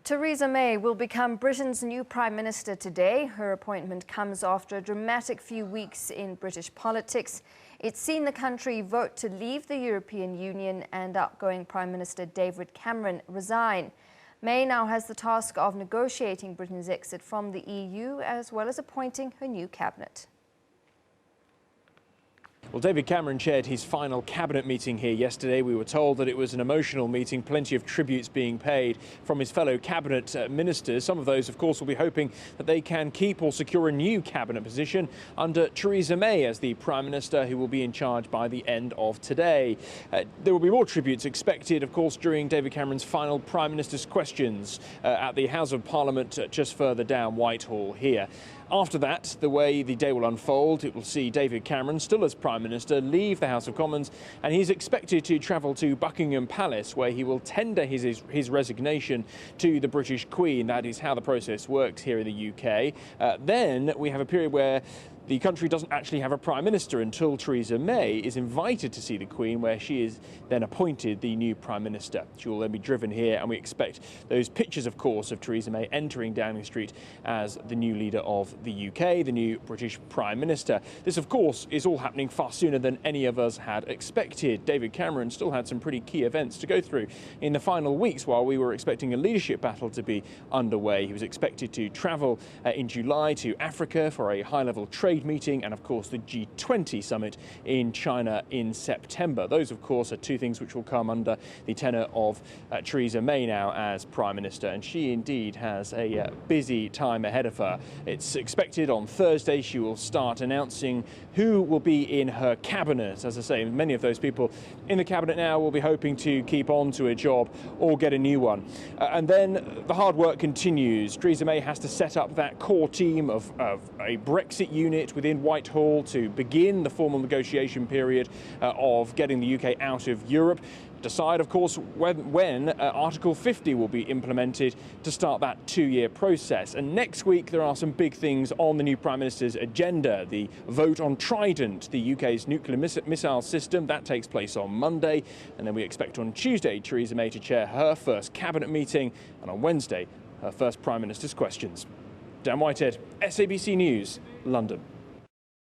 Theresa May will become Britain's new Prime Minister today. Her appointment comes after a dramatic few weeks in British politics. It's seen the country vote to leave the European Union and outgoing Prime Minister David Cameron resign. May now has the task of negotiating Britain's exit from the EU as well as appointing her new cabinet. Well, David Cameron chaired his final cabinet meeting here yesterday. We were told that it was an emotional meeting, plenty of tributes being paid from his fellow cabinet ministers. Some of those, of course, will be hoping that they can keep or secure a new cabinet position under Theresa May as the Prime Minister, who will be in charge by the end of today. There will be more tributes expected, of course, during David Cameron's final Prime Minister's questions at the House of Parliament just further down Whitehall here. After that, the way the day will unfold, it will see David Cameron, still as Prime Minister, leave the House of Commons, and he's expected to travel to Buckingham Palace, where he will tender his resignation to the British Queen. That is how the process works here in the UK. Then we have a period where the country doesn't actually have a Prime Minister until Theresa May is invited to see the Queen, where she is then appointed the new Prime Minister. She will then be driven here, and we expect those pictures, of course, of Theresa May entering Downing Street as the new leader of the UK, the new British Prime Minister. This, of course, is all happening far sooner than any of us had expected. David Cameron still had some pretty key events to go through in the final weeks while we were expecting a leadership battle to be underway. He was expected to travel in July to Africa for a high-level trade meeting and, of course, the G20 summit in China in September. Those, of course, are two things which will come under the tenure of Theresa May now as Prime Minister, and she indeed has a busy time ahead of her. It's expected on Thursday she will start announcing who will be in her cabinet. As I say, many of those people in the cabinet now will be hoping to keep on to a job or get a new one. And then the hard work continues. Theresa May has to set up that core team of a Brexit unit within Whitehall to begin the formal negotiation period of getting the UK out of Europe. Decide, of course, when Article 50 will be implemented to start that two-year process. And next week there are some big things on the new Prime Minister's agenda. The vote on Trident, the UK's nuclear missile system, that takes place on Monday. And then we expect on Tuesday Theresa May to chair her first cabinet meeting, and on Wednesday her first Prime Minister's questions. Dan Whitehead, SABC News, London.